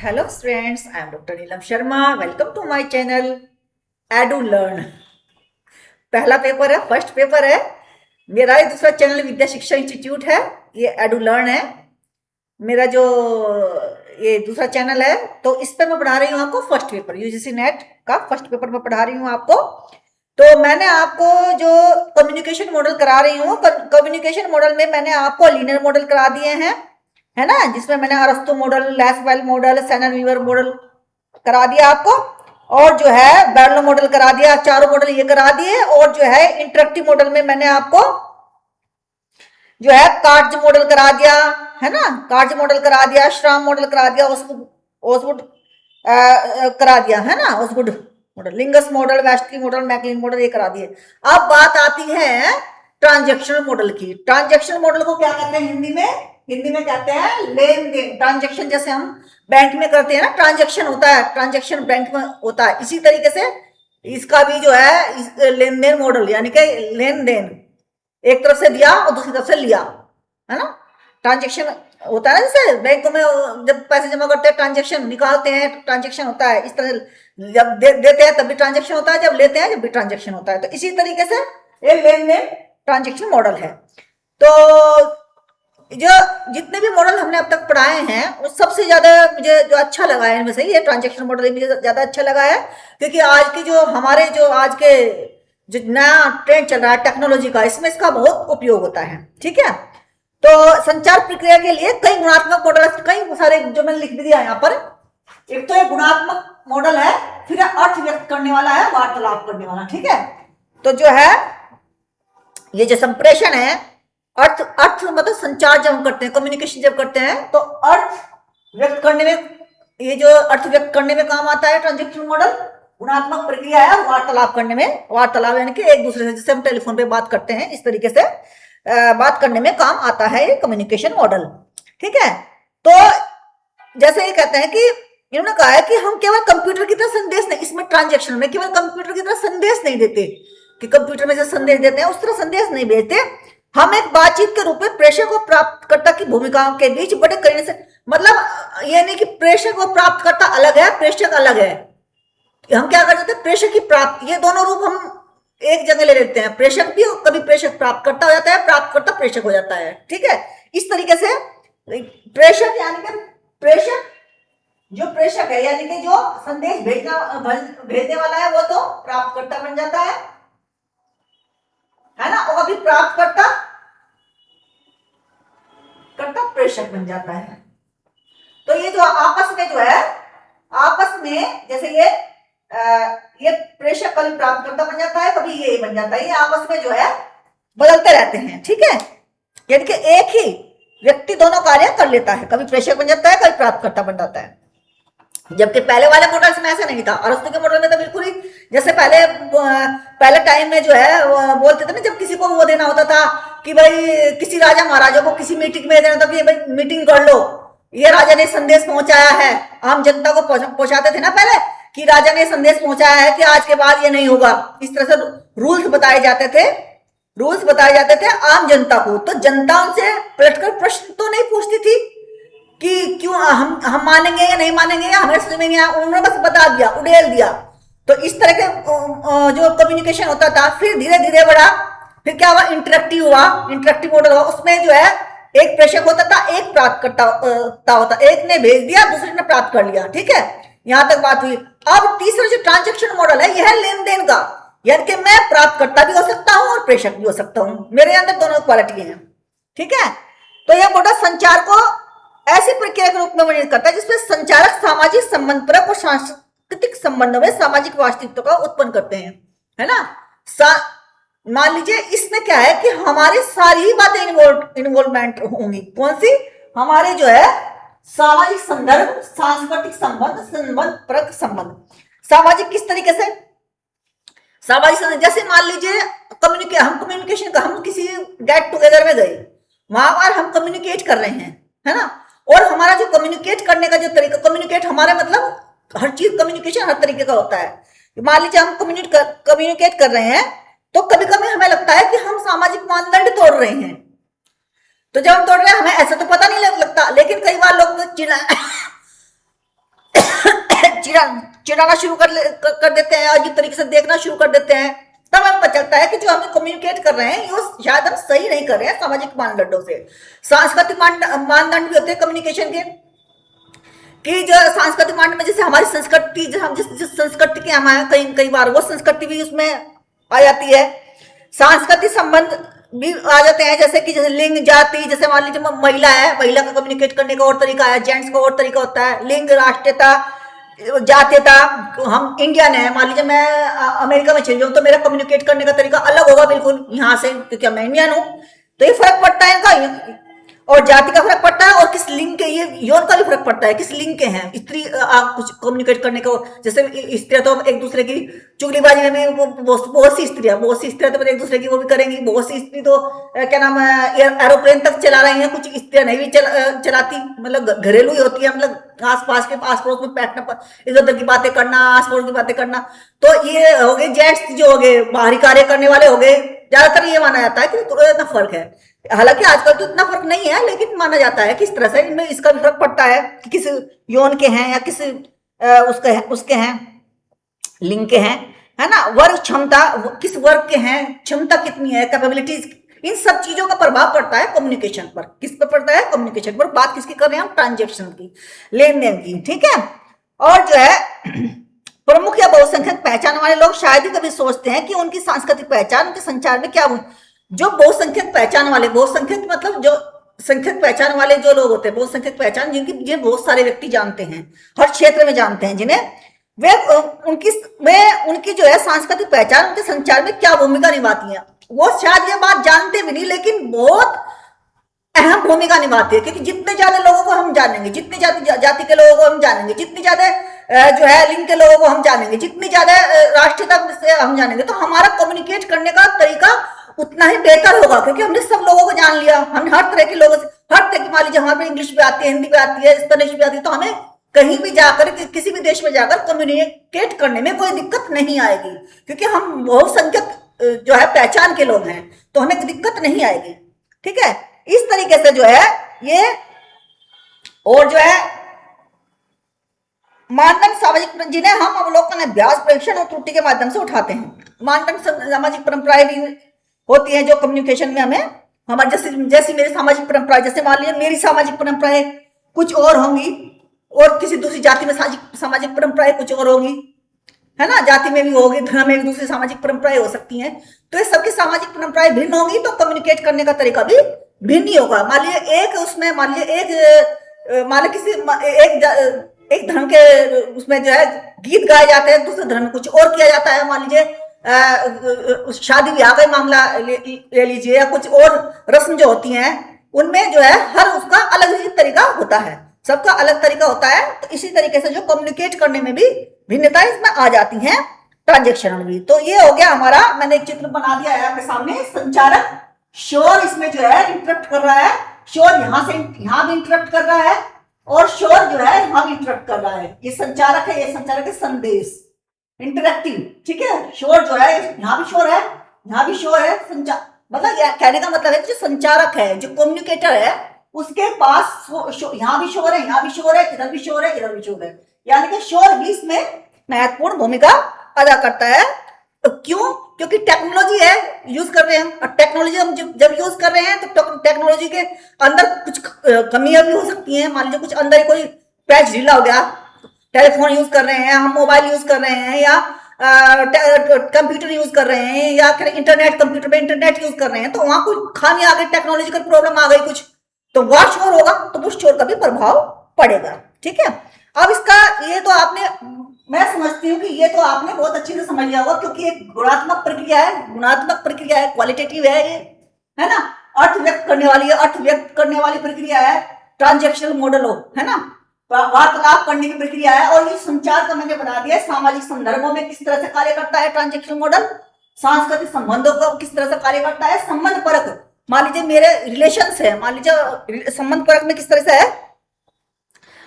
Hello students, I am Dr. Neelam Sharma. Welcome to my channel Edu Learn. पहला paper है, first paper है मेरा। ये दूसरा चैनल विद्या शिक्षा इंस्टीट्यूट है, ये एडू लर्न है मेरा जो ये दूसरा चैनल है। तो इस पर मैं पढ़ा रही हूँ आपको फर्स्ट पेपर, यूजीसी नेट का फर्स्ट पेपर मैं पढ़ा रही हूँ आपको। तो मैंने आपको जो कम्युनिकेशन मॉडल करा रही हूँ, कम्युनिकेशन मॉडल में मैंने आपको लीनियर मॉडल करा दिए हैं, है ना, जिसमें मैंने अरस्तु model, Lasswell model, Shannon Weaver model करा दिया आपको, और जो है बैरलो मॉडल करा दिया, चारों मॉडल ये करा दिए। और जो है इंटरेक्टिव मॉडल में मैंने आपको जो है कार्ज मॉडल करा दिया, है ना, कार्ज मॉडल करा दिया, श्राम मॉडल करा दिया, ओसवुड करा दिया, है ना, ओसवुड मॉडल, लिंगस model, Westley model, McLean model ये करा दिए। अब बात आती है ट्रांजेक्शनल मॉडल की। ट्रांजेक्शनल मॉडल को क्या कहते हैं हिंदी में? हिंदी में कहते हैं लेन देन। ट्रांजेक्शन जैसे हम बैंक में करते हैं ना, ट्रांजेक्शन होता है, ट्रांजेक्शन बैंक में होता है, इसी तरीके से इसका भी जो है लेन देन मॉडल, यानी कि लेन देन, एक तरफ से दिया और दूसरी तरफ से लिया, है ना। ट्रांजेक्शन होता है ना, जैसे बैंक में जब पैसे जमा करते हैं ट्रांजेक्शन, निकालते हैं ट्रांजेक्शन होता है, इस तरह जब देते हैं तब भी ट्रांजेक्शन होता है, जब लेते हैं जब भी ट्रांजेक्शन होता है। तो इसी तरीके से ये लेन देन ट्रांजेक्शन मॉडल है। तो जो जितने भी मॉडल हमने अब तक पढ़ाए हैं वो सबसे ज्यादा मुझे जो अच्छा लगा है इनमें से ये ट्रांजेक्शन मॉडल मुझे ज्यादा अच्छा लगा है, क्योंकि आज की जो हमारे जो आज के जो नया ट्रेंड चल रहा है टेक्नोलॉजी का, इसमें इसका बहुत उपयोग होता है। ठीक है, तो संचार प्रक्रिया के लिए कई गुणात्मक मॉडल, कई सारे जो मैंने लिख दिया यहाँ पर। एक तो एक गुणात्मक मॉडल है, फिर अर्थ व्यक्त करने वाला है, वार्तालाप करने वाला। ठीक है, तो जो है ये जो संप्रेषण है, अर्थ मतलब संचार जब हम करते हैं, कम्युनिकेशन जब करते हैं, तो अर्थ व्यक्त करने में, ये जो अर्थ व्यक्त करने में काम आता है ट्रांजेक्शन मॉडल। गुणात्मक प्रक्रिया है वार्तालाप करने में, वार्तालाप यानी कि एक दूसरे से, जैसे हम टेलीफोन पे बात करते हैं, इस तरीके से बात करने में काम आता है ये कम्युनिकेशन मॉडल। ठीक है, तो जैसे ये कहते हैं कि इन्होंने कहा है कि हम केवल कंप्यूटर की तरह संदेश नहीं, इसमें ट्रांजेक्शन में केवल कंप्यूटर की तरह संदेश नहीं देते कि कंप्यूटर में जैसे संदेश देते हैं उस तरह संदेश नहीं भेजते, हम एक बातचीत के रूप में प्रेषक और प्राप्तकर्ता की भूमिकाओं के बीच बड़े करीब से, मतलब ये नहीं कि प्रेषक और प्राप्तकर्ता अलग है, प्रेषक अलग है। हम क्या कर देते हैं, प्रेषक की प्राप्त, ये दोनों रूप हम एक जगह ले लेते हैं, प्रेषक भी, कभी प्रेषक प्राप्तकर्ता हो जाता है, प्राप्तकर्ता प्रेषक हो जाता है। ठीक है, इस तरीके से प्रेषक यानी कि प्रेषक, जो प्रेषक है यानी कि जो संदेश भेजने वाला है वो तो प्राप्तकर्ता बन जाता है ना, और अभी प्राप्तकर्ता प्रेषक बन जाता है। तो ये जो आपस में जो है, आपस में जैसे ये प्रेषक कभी प्राप्तकर्ता बन जाता है, कभी ये बन जाता है, ये आपस में जो है बदलते रहते हैं। ठीक है, यानी कि एक ही व्यक्ति दोनों कार्य कर लेता है, कभी प्रेषक बन जाता है, कभी प्राप्तकर्ता बन जाता है। जबकि पहले वाले मॉडल्स में ऐसा नहीं था। अरस्तु के मॉडल में तो बिल्कुल ही जैसे पहले टाइम में जो है बोलते थे ना, जब किसी को वो देना होता था कि भाई किसी राजा महाराजा को किसी मीटिंग में देना था कि भाई मीटिंग कर लो, ये राजा ने संदेश पहुंचाया है, आम जनता को पहुंचाते थे ना पहले कि राजा ने संदेश पहुंचाया है कि आज के बाद ये नहीं होगा, इस तरह से रूल्स बताए जाते थे, रूल्स बताए जाते थे आम जनता को। तो जनता उनसे पलटकर प्रश्न तो नहीं पूछती थी कि क्यों हम मानेंगे या नहीं मानेंगे, या हमें समझ में नहीं आया, उन्होंने बस बता दिया, उड़ेल दिया। तो इस तरह के जो कम्युनिकेशन होता था, फिर धीरे धीरे बढ़ा, फिर क्या हुआ, इंटरेक्टिव हुआ, इंटरेक्टिव मॉडल हुआ। उसमें जो है एक प्रेषक होता था, एक प्राप्तकर्ता होता, एक ने भेज दिया, दूसरे ने प्राप्त कर लिया। ठीक है, यहां तक बात हुई। अब तीसरा जो ट्रांजेक्शन मॉडल है, यह है लेन देन का, यानी कि मैं प्राप्तकर्ता भी हो सकता हूं और प्रेषक भी हो सकता हूं, मेरे अंदर दोनों क्वालिटी है। ठीक है, तो यह मॉडल संचार को ऐसी प्रक्रिया के रूप में वर्णित करता है जिसमें संचारक सामाजिक संबंध परक और सांस्कृतिक संबंधों में सामाजिक वास्तविकता का उत्पन्न करते हैं, है ना। मान लीजिए इसमें क्या है कि हमारी सारी बातें इन्वॉल्वमेंट होंगी, कौन सी, हमारे जो है सामाजिक संदर्भ, सांस्कृतिक संबंध परक संबंध। सामाजिक किस तरीके से, सामाजिक जैसे मान लीजिए हम कम्युनिकेशन का, हम किसी गेट टुगेदर में गए, वहां पर हम कम्युनिकेट कर रहे हैं, है ना, और हमारा जो कम्युनिकेट करने का जो तरीका, कम्युनिकेट हमारे मतलब हर चीज, कम्युनिकेशन हर तरीके का होता है। मान लीजिए हम कम्युनिकेट कर रहे हैं, तो कभी कभी हमें लगता है कि हम सामाजिक मानदंड तोड़ रहे हैं, तो जब हम तोड़ रहे हैं हमें ऐसा तो पता नहीं लगता, लेकिन कई बार लोग चिल्ला चिढ़ाना शुरू कर देते हैं, अजीब तरीके से देखना शुरू कर देते हैं, तब हमें पता चलता है कि जो हम कम्युनिकेट कर रहे हैं ये शायद हम सही नहीं कर रहे हैं सामाजिक मानदंडों से। सांस्कृतिक मानदंड भी होते हैं कम्युनिकेशन के, कि जो सांस्कृतिक मानदंड में जैसे हमारी संस्कृति, हम जिस संस्कृति के हम हैं, कई बार वो संस्कृति भी उसमें आ जाती है। सांस्कृतिक संबंध भी आ जाते हैं, जैसे कि जैसे लिंग, जाति, जैसे मान लीजिए महिला है, महिला का कम्युनिकेट करने का और तरीका है, जेंट्स का और तरीका होता है। लिंग, राष्ट्रीयता, जातीयता, हम इंडियन है, मान लीजिए मैं अमेरिका में चल जाऊँ तो मेरा कम्युनिकेट करने का तरीका अलग होगा बिल्कुल यहाँ से, क्योंकि मैं इंडियन हूँ। तो ये फर्क पड़ता है इनका, और जाति का फर्क पड़ता है, और किस लिंग के, ये यौन का भी फर्क पड़ता है, किस लिंग के हैं। स्त्री आप कुछ कम्युनिकेट करने को, जैसे स्त्रियां तो एक दूसरे की चुगलीबाजी में बहुत सी स्त्रियां तो एक दूसरे की वो भी करेंगी, बहुत सी स्त्री तो क्या नाम है एरोप्लेन तक चला रही हैं, कुछ स्त्रियां नहीं भी चलाती, मतलब घरेलू ही होती है, मतलब आस पड़ोस में बैठना, इधर उधर की बातें करना, आस पड़ोस की बातें करना। तो ये हो गए जेंट्स, जो हो गए बाहरी कार्य करने वाले हो गए। ज्यादातर ये माना जाता है कि थोड़ा इतना फर्क है, हालांकि आजकल तो इतना फर्क नहीं है, लेकिन माना जाता है कि इस तरह से इनमें इसका भी फर्क पड़ता है कि किस यौन के हैं या किस उसके हैं, लिंग के हैं, है ना। वर्ग, क्षमता, किस वर्ग के हैं, क्षमता कितनी है, कैपेबिलिटीज, इन सब चीजों का प्रभाव पड़ता है कम्युनिकेशन पर। किस पर पड़ता है? कम्युनिकेशन पर। बात किसकी कर रहे हैं हम? ट्रांजेक्शन की, लेन देन की, ठीक है। और जो है प्रमुख या बहुसंख्यक पहचान वाले लोग शायद ही कभी सोचते हैं कि उनकी सांस्कृतिक पहचान उनके संचार में क्या, जो बहुसंख्यक पहचान वाले, बहुसंख्यक मतलब जो संख्यक पहचान वाले जो लोग होते हैं, बहुसंख्यक पहचान जिन्हें बहुत सारे व्यक्ति जानते हैं, हर क्षेत्र में जानते हैं, जिन्हें वे उनकी जो है सांस्कृतिक पहचान उनके संचार में क्या भूमिका निभाती है, वो शायद ये बात जानते भी नहीं, लेकिन बहुत अहम भूमिका निभाती है। क्योंकि जितने ज्यादा लोगों को हम जानेंगे, जितनी जाति के लोगों को हम जानेंगे, जितनी ज्यादा जो है लिंग के लोगों को हम जानेंगे, जितनी ज्यादा राष्ट्रीयता से हम जानेंगे, तो हमारा कम्युनिकेट करने का तरीका उतना ही बेहतर होगा, क्योंकि हमने सब लोगों को जान लिया। हमने हर तरह के लोगों से, हर तरह की, मान लीजिए हमारे इंग्लिश भी आती है, हिंदी भी आती है, स्पेनिश भी आती है, तो हमें कहीं भी जाकर, किसी भी देश में जाकर कम्युनिकेट करने में कोई दिक्कत नहीं आएगी, क्योंकि हम बहुसंख्यक जो है पहचान के लोग हैं, तो हमें दिक्कत नहीं आएगी, ठीक है। इस तरीके से जो है ये, और जो है मानदंड सामाजिक, जिन्हें हम अवलोकन, अभ्यास, परीक्षण और त्रुटि के माध्यम से उठाते हैं। मानदंड सामाजिक परंपराएं भी होती हैं जो कम्युनिकेशन में हमें, हमारे जैसी मेरी सामाजिक परंपराएं, जैसे मान लीजिए मेरी सामाजिक परंपराएं कुछ और होंगी, और किसी दूसरी जाति में सामाजिक परंपराएं कुछ और होंगी, है ना। जाति में भी होगी, धर्म में भी दूसरी सामाजिक परंपराएं हो सकती हैं। तो ये सबकी सामाजिक परंपराएं भिन्न होंगी, तो कम्युनिकेट करने का तरीका भी भिन्न ही होगा। मान लीजिए एक उसमें, मान लीजिए किसी एक धर्म के उसमें जो है गीत गाए जाते हैं, दूसरे धर्म में कुछ और किया जाता है। मान लीजिए शादी ब्याह का मामला ले लीजिए, या कुछ और रस्म जो होती हैं, उनमें जो है हर उसका अलग ही तरीका होता है, सबका अलग तरीका होता है। तो इसी तरीके से जो कम्युनिकेट करने में भी भिन्नताएं इसमें आ जाती हैं, ट्रांजेक्शन में भी। तो ये हो गया हमारा, मैंने एक चित्र बना दिया है आपके सामने। संचारक शोर इसमें जो है इंटरप्ट कर रहा है, शोर यहां से यहां भी इंटरप्ट कर रहा है, और शोर जो है यहां भी इंटरप्ट कर रहा है। ये संचारक है, ये संचारक है, संदेश इंटरेक्टिव, ठीक है। शोर जो है, यहाँ भी शोर है, यहाँ भी शोर है। संचार मतलब कहने का मतलब है जो संचारक है, जो कम्युनिकेटर है, उसके पास यहाँ भी शोर है, यहाँ भी शोर है, इधर भी शोर है, इधर भी शोर है, यानी कि शोर भी इसमें महत्वपूर्ण भूमिका अदा करता है। तो क्यों? क्योंकि टेक्नोलॉजी है, यूज कर रहे हैं हम, और टेक्नोलॉजी हम जब यूज कर रहे हैं तो टेक्नोलॉजी के अंदर कुछ कमियां भी हो सकती हैं। मान लीजिए कुछ अंदर ही कोई पैच ढीला हो गया, टेलीफोन यूज कर रहे हैं हम, मोबाइल यूज कर रहे हैं, या कंप्यूटर यूज कर रहे हैं, या इंटरनेट, कंप्यूटर पे इंटरनेट यूज कर रहे हैं, तो वहां कोई खामी आ गई, टेक्नोलॉजिकल प्रॉब्लम आ गई कुछ, तो वह शोर होगा, तो उस शोर का भी प्रभाव पड़ेगा, ठीक है। अब इसका ये तो आपने, मैं समझती हूँ कि ये तो आपने बहुत अच्छे से समझ लिया होगा, क्योंकि एक गुणात्मक प्रक्रिया है, गुणात्मक प्रक्रिया है, क्वालिटेटिव है ये, है ना। अर्थ व्यक्त करने वाली है, अर्थ व्यक्त करने वाली प्रक्रिया है, ट्रांजेक्शनल मॉडल हो, है ना, वार्तालाप करने की प्रक्रिया है। और ये संचार का मैंने बना दिया है, सामाजिक संदर्भों में किस तरह से कार्य करता है ट्रांजेक्शनल मॉडल, सांस्कृतिक संबंधों का किस तरह से कार्य करता है, संबंध परक, मान लीजिए मेरे रिलेशंस है, मान लीजिए संबंध परक में किस तरह से है।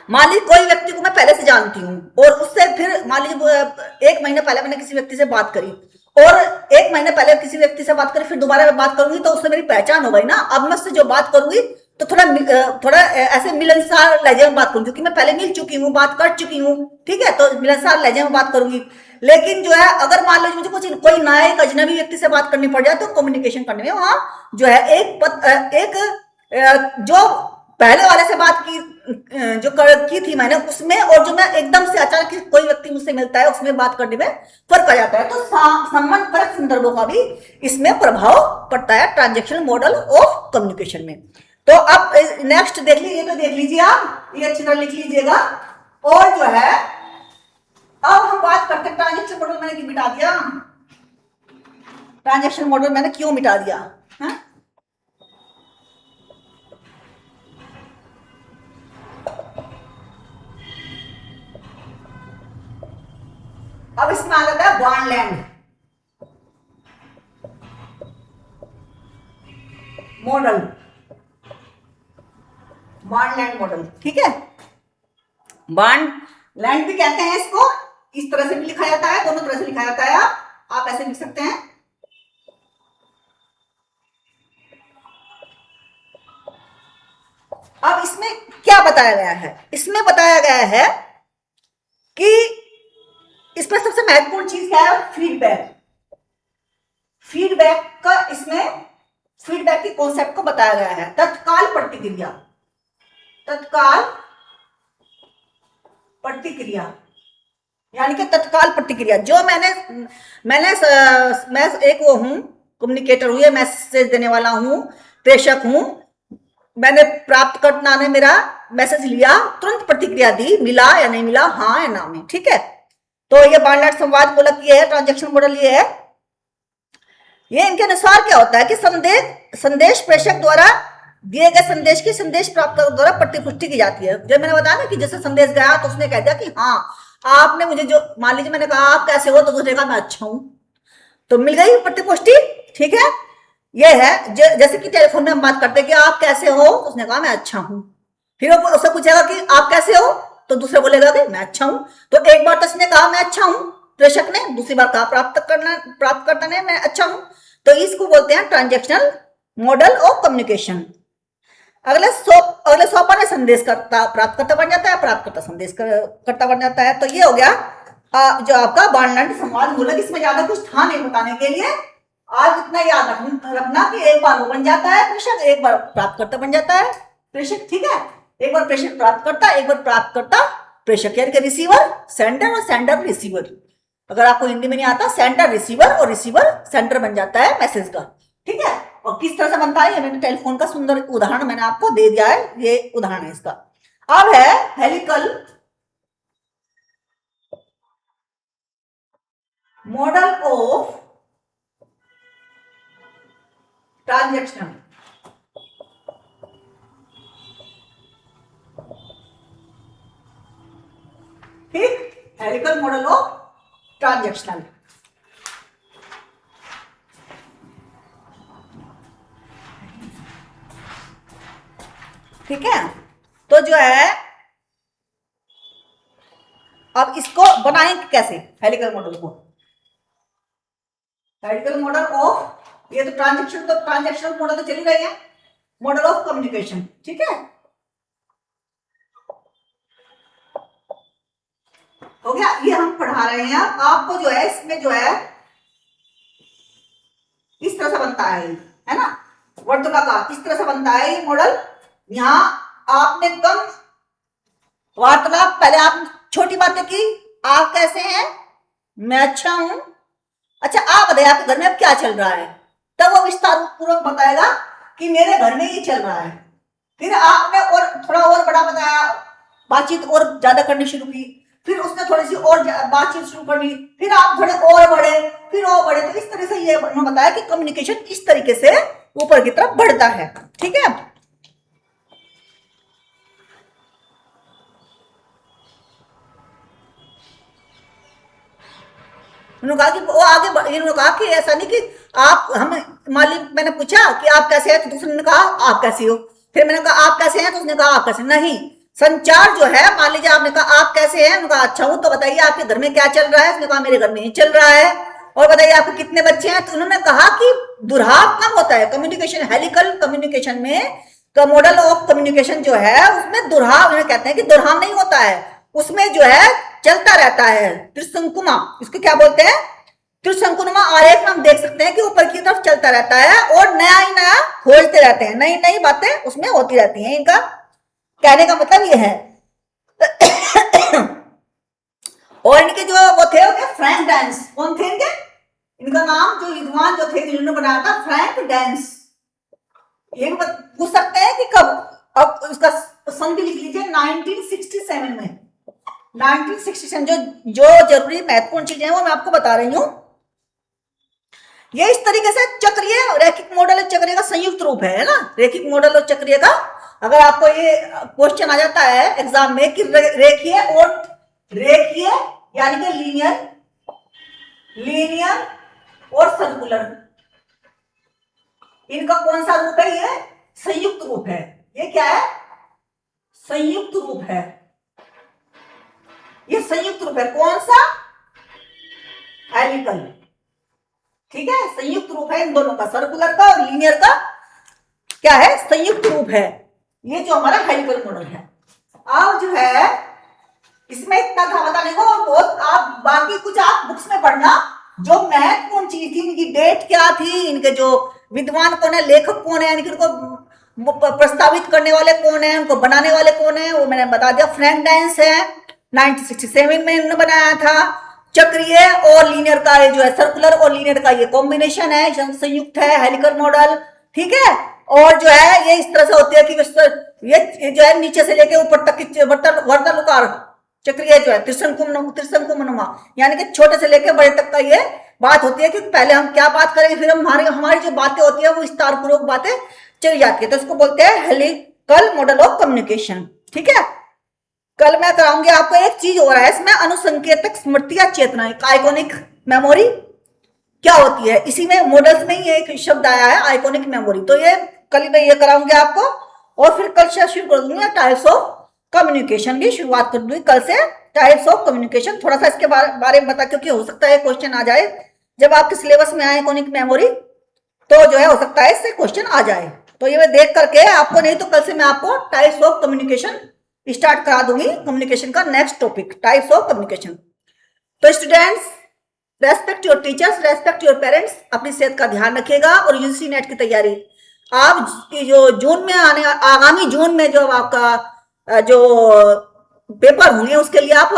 मान लीजिए कोई व्यक्ति को मैं पहले से जानती हूँ, और उससे फिर मान लीजिए 1 महीने पहले मैंने किसी व्यक्ति से बात करी, और 1 महीने पहले किसी व्यक्ति से बात करी, फिर दोबारा मैं बात करूंगी, तो उससे मेरी पहचान हो गई ना। अब मैं उससे जो बात करूंगी तो थोड़ा ऐसे मिलनसार लहजे में बात करूंगी, क्योंकि मैं पहले मिल चुकी हूँ, बात कर चुकी हूँ, ठीक है, तो मिलनसार लहजे में बात करूंगी। लेकिन जो है अगर मान लीजिए मुझे कुछ कोई नया एक अजनबी व्यक्ति से बात करनी पड़ जाए तो कम्युनिकेशन करने में वहां जो है जो पहले वाले से बात की की थी मैंने उसमें, और जो मैं एकदम से अचानक कोई व्यक्ति मुझसे मिलता है उसमें बात करने में फर्क आ जाता है। तो संबंध परक संदर्भों का भी इसमें प्रभाव पड़ता है ट्रांजेक्शनल मॉडल ऑफ कम्युनिकेशन में। तो अब नेक्स्ट देख लीजिए, तो देख लीजिए आप, ये अच्छी तरह लिख लीजिएगा। और जो है अब हम बात करते हैं ट्रांजेक्शन मॉडल मैंने क्यों मिटा दिया, ट्रांजेक्शन मॉडल मैंने क्यों मिटा दिया है? अब इसमें आ जाता है बॉन्डलैंड मॉडल, बॉन्डलैंड मॉडल, ठीक है। बॉन्डलैंड भी कहते हैं इसको, इस तरह से भी लिखा जाता है, दोनों तरह से लिखा जाता है, आप ऐसे लिख सकते हैं। अब इसमें क्या बताया गया है, इसमें बताया गया है कि इसमें सबसे महत्वपूर्ण चीज क्या है, फीडबैक। फीडबैक का इसमें फीडबैक की कॉन्सेप्ट को बताया गया है, तत्काल प्रतिक्रिया, तत्काल प्रतिक्रिया, यानी कि तत्काल प्रतिक्रिया। जो मैं एक वो हूं, कम्युनिकेटर हूं, मैसेज देने वाला हूं, प्रेषक हूं, मैंने प्राप्त करना ने मेरा मैसेज लिया, तुरंत प्रतिक्रिया दी, मिला या नहीं मिला, हाँ या ना में, ठीक है। तो ये बॉन्डलैंड संवाद मूलक ये है, ट्रांजेक्शन मॉडल ये है। ये इनके अनुसार क्या होता है कि संदेश प्रेषक द्वारा दिए गए संदेश की संदेश प्राप्त द्वारा प्रतिपुष्टि की जाती है। जब मैंने बताया ना कि जैसे संदेश गया तो उसने कह दिया कि हाँ आपने मुझे, जो मान लीजिए मैंने कहा आप कैसे हो, तो उसने कहा मैं अच्छा हूं, तो मिल गई प्रतिपुष्टि, ठीक है। ये है जैसे कि टेलीफोन में हम बात करते हैं कि आप कैसे हो, तो उसने कहा मैं अच्छा हूं, फिर उससे पूछेगा कि आप कैसे हो, तो दूसरा बोलेगा कि मैं अच्छा हूं। तो एक बार तो उसने कहा मैं अच्छा हूं प्रेषक ने, दूसरी बार कहा प्राप्तकर्ता ने मैं अच्छा हूं, तो इसको बोलते हैं ट्रांजेक्शनल मॉडल ऑफ कम्युनिकेशन। अगले सोपान में संदेश करता प्राप्तकर्ता बन जाता है, प्राप्तकर्ता संदेश करता बन जाता है। तो ये हो गया जो आपका बॉन्डलैंड संवाद मूलक। इसमें ज्यादा कुछ था नहीं बताने के लिए, आज इतना याद रखना कि एक बार वो बन जाता है प्रेषक, एक बार प्राप्तकर्ता बन जाता है प्रेषक, ठीक है। एक बार प्रेषक प्राप्त करता, एक बार प्राप्त करता प्रेषक, यानी कि रिसीवर सेंडर और सेंडर रिसीवर। अगर आपको हिंदी में नहीं आता, सेंडर रिसीवर और रिसीवर सेंडर बन जाता है मैसेज का, ठीक है। और किस तरह से बनता है, ये मैंने टेलीफोन का सुंदर उदाहरण मैंने आपको दे दिया है, ये उदाहरण है इसका। अब है हेलिकल मॉडल ऑफ ट्रांजेक्शन। ठीक, हेलिकल मॉडल ऑफ ट्रांजेक्शनल। ठीक है, तो जो है अब इसको बनाएंगे कैसे, हेलिकल मॉडल को, हेलिकल मॉडल ऑफ, ये तो ट्रांजेक्शनल मॉडल तो चली रही है, मॉडल ऑफ कम्युनिकेशन, ठीक है, हो गया। ये हम पढ़ा रहे हैं आपको, जो है इसमें जो है इस तरह से बनता है ना, वर्तुलाकार इस तरह से बनता है ये मॉडल। यहां आपने कम वार्तालाप, पहले आप छोटी बातें की, आप कैसे हैं, मैं अच्छा हूं, अच्छा आप बताइए आपके घर में अब क्या चल रहा है, तब वो विस्तार पूर्वक बताएगा कि मेरे घर में ये चल रहा है। फिर आपने और थोड़ा और बड़ा बताया, बातचीत और ज्यादा करनी शुरू की, फिर उसने थोड़ी सी और बातचीत शुरू करनी, फिर आप थोड़े और बढ़े, फिर और बढ़े। तो इस तरह से ये बताया कि कम्युनिकेशन इस तरीके से ऊपर की तरफ बढ़ता है, ठीक है। उन्होंने कहा कि वो आगे, इन्होंने कहा कि ऐसा नहीं कि आप, हम मालिक, मैंने पूछा कि आप कैसे हैं, तो दूसरे ने कहा आप कैसे हो, फिर मैंने कहा आप कैसे हैं, तो उसने कहा आप कैसे, नहीं, संचार जो है, मान लीजिए आपने कहा आप कैसे हैं, उन्होंने कहा अच्छा हूं, तो बताइए आपके घर में क्या चल रहा है, उसने कहा मेरे घर में ये चल रहा है, और बताइए आपको कितने बच्चे हैं। तो उन्होंने कहा कि दुराव कम होता है कम्युनिकेशन, हेलिकल कम्युनिकेशन में का मॉडल ऑफ कम्युनिकेशन जो है उसमें दुर्हाव कहते हैं कि दुर्हाव नहीं होता है, उसमें जो है चलता रहता है त्रिशंकुमा, इसको क्या बोलते हैं, त्रिशंकुनुमा आरेख में हम देख सकते हैं कि ऊपर की तरफ चलता रहता है और नया ही नया खोजते रहते हैं, नई नई बातें उसमें होती रहती हैं। इनका कहने का मतलब ये है। और इनके जो वो थे फ्रैंक डेंस, कौन थे इनके, इनका नाम जो विद्वान जो थे जिन्होंने बनाया था फ्रैंक डेंस। ये पूछ सकते हैं कि कब, अब उसका सन भी लिख लीजिए 1967 में, 1967। जो जरूरी महत्वपूर्ण चीजें हैं वो मैं आपको बता रही हूं। ये इस तरीके से चक्रीय रैखिक मॉडल और चक्रीय का संयुक्त रूप है ना, रैखिक मॉडल और चक्रीय का। अगर आपको ये क्वेश्चन आ जाता है एग्जाम में कि रेखीय यानी कि लीनियर और सर्कुलर, इनका कौन सा रूप है, ये संयुक्त रूप है। ये क्या है, संयुक्त रूप है, ये संयुक्त रूप है। कौन सा, हेलिकल, ठीक है, संयुक्त रूप है इन दोनों का, सर्कुलर का और लीनियर का क्या है, संयुक्त रूप है। ये जो हमारा हेलिकल मॉडल है। अब जो है इसमें इतना था बताने को, और बहुत आप बाकी कुछ आप बुक्स में पढ़ना, जो महत्वपूर्ण चीज थी, इनकी डेट क्या थी, इनके जो विद्वान कौन है, लेखक कौन है, इनको प्रस्तावित करने वाले कौन है, उनको बनाने वाले कौन है, वो मैंने बता दिया। फ्रैंक डेंस है, 1967 में इन्होंने बनाया था। चक्रीय और लीनियर का ये जो है, सर्कुलर और लीनियर का ये कॉम्बिनेशन है, संयुक्त है, हेलिकल मॉडल, ठीक है। और जो है ये इस तरह से होती है कि ये जो है नीचे से लेके ऊपर तक की वर्तानुकार चक्रीय जो है त्रिशंकुनुमा, यानी कि छोटे से लेके बड़े तक का ये बात होती है कि पहले हम क्या बात करेंगे, फिर हमारी जो बातें होती है वो विस्तार पूर्वक बातें चली जाती है, तो इसको बोलते हैं हेलिकल मॉडल ऑफ कम्युनिकेशन, ठीक है। कल मैं कराऊंगी आपको एक चीज हो रहा है इसमें, अनुसंकेतक स्मृति या चेतना, आइकॉनिक मेमोरी क्या होती है, इसी में मॉडल्स में ही एक शब्द आया है आइकॉनिक मेमोरी। तो ये कल मैं ये कराऊंगी आपको, और फिर कल से शुरू कर दूंगी टाइप्स ऑफ कम्युनिकेशन की शुरुआत कर दूंगी कल से। टाइप्स ऑफ कम्युनिकेशन थोड़ा सा इसके बारे में बता, क्योंकि हो सकता है क्वेश्चन आ जाए जब आपके सिलेबस में आए आइकॉनिक मेमोरी, तो जो है हो सकता है इससे क्वेश्चन आ जाए। तो ये मैं देख करके आपको, नहीं तो कल से मैं आपको टाइप्स ऑफ कम्युनिकेशन स्टार्ट करा दूंगी, कम्युनिकेशन का next topic types of communication. तो students, respect your teachers, respect your parents, अपनी सेहत का ध्यान रखिएगा। और यूजीसी नेट की तैयारी आप जो जून में आगामी जून में जो आपका जो पेपर होंगे उसके लिए आप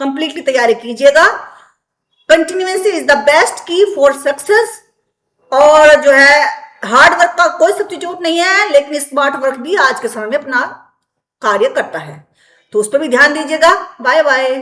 कंप्लीटली तैयारी कीजिएगा। कंटिन्यूएंसी इज द बेस्ट की फॉर सक्सेस। और जो है हार्ड वर्क का कोई सब्स्टिट्यूट नहीं है, लेकिन स्मार्ट वर्क भी आज के समय में अपना कार्य करता है, तो उस पर भी ध्यान दीजिएगा। Bye bye.